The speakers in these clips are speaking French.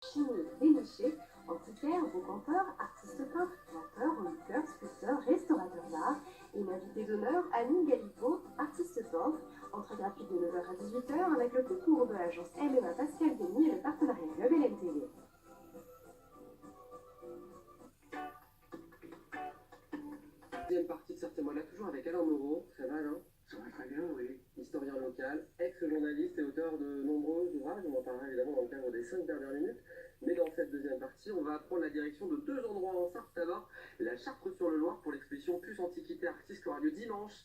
chimie, dénichés, antiquaires, brocanteurs, artistes peintres, planteurs, reliqueurs, sculpteurs, restaurateurs d'art. Et l'invité d'honneur, Annie Galipo, artiste peintre. Entrée gratuite de 9 h à 18 h avec le concours de l'agence MMA Pascal Denis et le partenariat Club LMTV. Deuxième partie de Sortez-moi-là, toujours avec Alain Moreau. Ça va, Alain? Ça va très bien, oui. Historien local, ex-journaliste et auteur de nombreux ouvrages. On en parlera évidemment dans le cadre des 5 dernières minutes. Mais dans cette deuxième partie, on va prendre la direction de 2 endroits en Sarthe. D'abord, la Chartre-sur-le-Loir pour l'exposition Puce Antiquité Artiste qui aura lieu dimanche.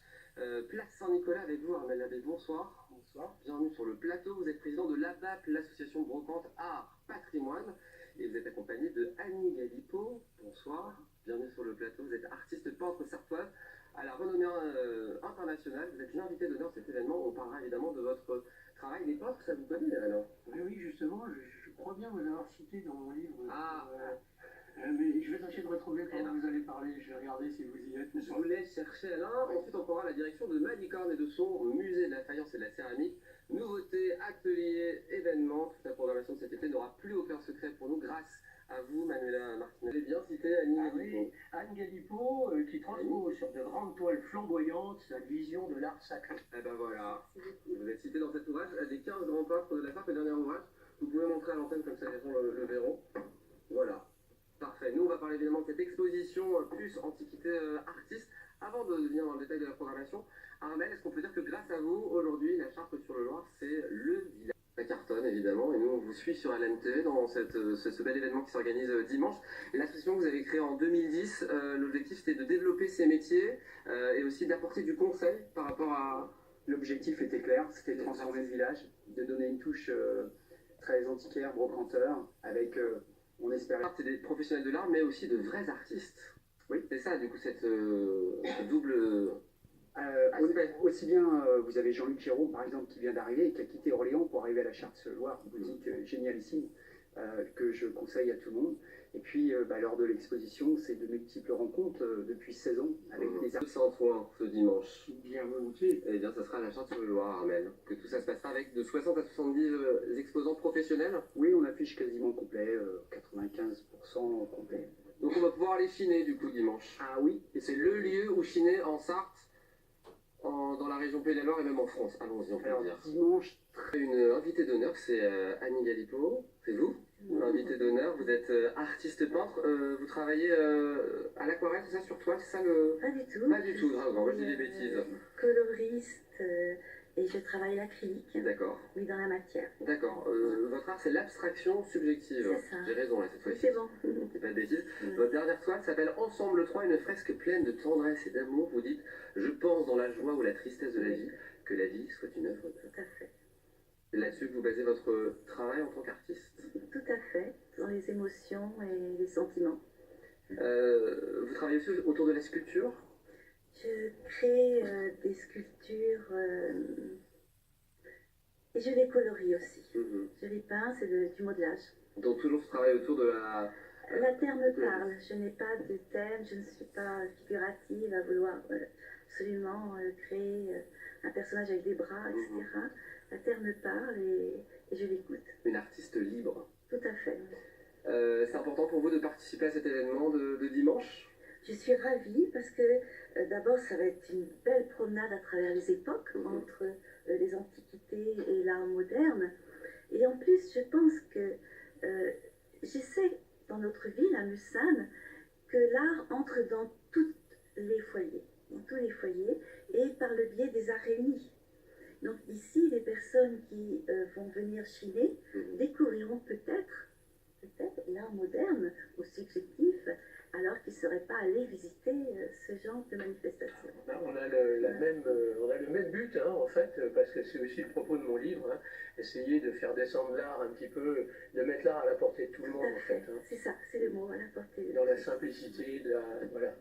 Place Saint-Nicolas avec vous, Armel Labbé. Bonsoir. Bonsoir. Bienvenue sur le plateau. Vous êtes président de l'ABAP, l'association Brocante Art Patrimoine. Et vous êtes accompagné de Annie Galipo. Bonsoir. Bienvenue sur le plateau. Vous êtes artiste peintre sartoise à la renommée internationale. Vous êtes l'invité d'honneur de cet événement. On parlera évidemment de votre travail. Les peintres, ça vous connaît alors? Oui, justement, je crois bien vous avoir cité dans mon livre. Ah, mais je vais tâcher de retrouver quand vous allez parler. Je vais regarder si vous y êtes. je vous laisse chercher Alain. Ensuite, on prendra la direction de Malicorne et de son musée de la faïence et de la céramique. Nouveautés, ateliers, événements. Toute la programmation de cet été n'aura plus aucun secret pour nous grâce à vous, Manuela Martinez. Vous avez bien cité Annie Galipo. Anne Galipo, qui transpose sur de grandes toiles flamboyantes sa vision de l'art sacré. Eh ben voilà, vous êtes cité dans cet ouvrage, des 15 grands peintres de la Sarthe, le dernier ouvrage. Vous pouvez montrer à l'antenne comme ça les gens le verront. Voilà, parfait. Nous, on va parler évidemment de cette exposition plus antiquité artiste. Avant de venir dans le détail de la programmation, Armel, est-ce qu'on peut dire que grâce à vous, aujourd'hui, la Chartre-sur-le-Loir, c'est le village? Ça cartonne évidemment, et nous on vous suit sur LMT dans ce bel événement qui s'organise dimanche. L'association que vous avez créée en 2010, l'objectif c'était de développer ces métiers et aussi d'apporter du conseil par rapport à... L'objectif était clair, c'était de transformer le village, de donner une touche très antiquaire, brocanteur, avec, on espérait... C'est des professionnels de l'art, mais aussi de vrais artistes. Oui. C'est ça, du coup, cette double... Aussi bien, vous avez Jean-Luc Giraud, par exemple, qui vient d'arriver et qui a quitté Orléans pour arriver à la Chartre-sur-le-Loir, une boutique génialissime que je conseille à tout le monde. Et puis, lors de l'exposition, c'est de multiples rencontres depuis 16 ans avec des artistes. 200 points ce dimanche. Bien volontiers. Eh bien, ça sera à la Chartre-sur-le-Loir, Armel. Que tout ça se passera avec de 60 à 70 exposants professionnels. Oui, on affiche quasiment complet, 95% complet. Donc on va pouvoir aller chiner du coup dimanche. Ah oui. Et c'est le lieu où chiner en Sarthe, dans la région Pays de la Loire et même en France. Allons-y, on peut le dire. Dimanche. Une invitée d'honneur, c'est Annie Galipo. C'est vous, l'invitée d'honneur. Vous êtes artiste peintre. Vous travaillez à l'aquarelle, c'est ça, sur toile, c'est ça le... Pas du tout. Pas du tout, grave, moi je dis des bêtises. Coloriste et je travaille l'acrylique. D'accord. Oui, dans la matière. D'accord. Votre art, c'est l'abstraction subjective. C'est ça. J'ai raison là cette fois-ci. C'est bon. C'est pas de bêtises. Votre dernière toile s'appelle Ensemble 3, une fresque pleine de tendresse et d'amour. Vous dites, je pense dans la joie ou la tristesse de la vie, que la vie soit une œuvre d'art. Tout à fait. C'est là-dessus que vous basez votre travail en tant qu'artiste. Tout à fait. Dans les émotions et les sentiments. Vous travaillez aussi autour de la sculpture. Je crée des sculptures et je les colorie aussi. Je les peins, c'est du modelage. Donc toujours ce travail autour de la... La terre me parle. Je n'ai pas de thème, je ne suis pas figurative à vouloir absolument créer un personnage avec des bras, etc. La terre me parle et je l'écoute. Une artiste libre. Tout à fait. C'est important pour vous de participer à cet événement de dimanche? Je suis ravie parce que d'abord ça va être une belle promenade à travers les époques entre les antiquités et l'art moderne. Et en plus je pense que j'essaie dans notre ville, à Mussane, que l'art entre dans tous les foyers, et par le biais des arts réunis. Donc ici, les personnes qui vont venir chiner découvriront peut-être l'art moderne ou subjectif, alors qu'ils ne seraient pas allés visiter ce genre de manifestation. On a le même but, en fait, parce que c'est aussi le propos de mon livre, essayer de faire descendre l'art un petit peu, de mettre l'art à la portée de tout le monde, en fait. C'est ça, c'est le mot, à la portée. Dans la simplicité, voilà.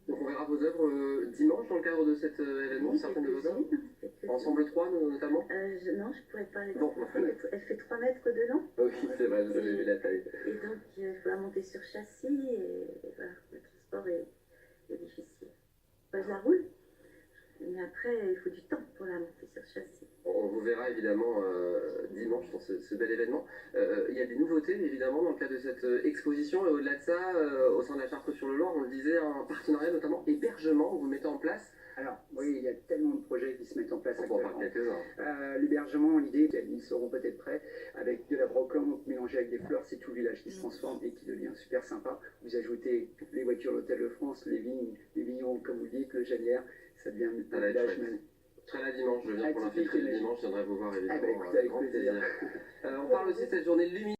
Donc on verra vos œuvres dimanche dans le cadre de cet événement, certaines de vos œuvres. Ensemble 3 notamment. Non, je ne pourrais pas les Bon, elle fait 3 mètres de long. Oui, c'est vrai, vous avez vu la taille. Et donc, il faut la monter sur châssis, et voilà, le transport est difficile. Je la roule. Mais après, il faut du temps pour la montée sur châssis. On vous verra évidemment dimanche dans ce bel événement. Il y a des nouveautés évidemment dans le cadre de cette exposition et au-delà de ça, au sein de la Chartres-sur-le-Loir, on le disait, un partenariat notamment hébergement que vous mettez en place. Alors, oui, il y a tellement de projets qui se mettent en place On peut en actuellement. parler quelques-uns. L'hébergement, l'idée, ils seront peut-être prêts, avec de la brocante mélangée avec des fleurs, c'est tout le village qui se transforme et qui devient super sympa. Vous ajoutez les voitures l'Hôtel de France, les vignes, les vignons, comme vous dites, le Janière, ça devient un village même. Je serai là dimanche, je viens pour l'infiltrer le dimanche, je viendrai vous voir évidemment. Ah bah écoute, avec grand plaisir. On parle aussi de cette journée lumineuse.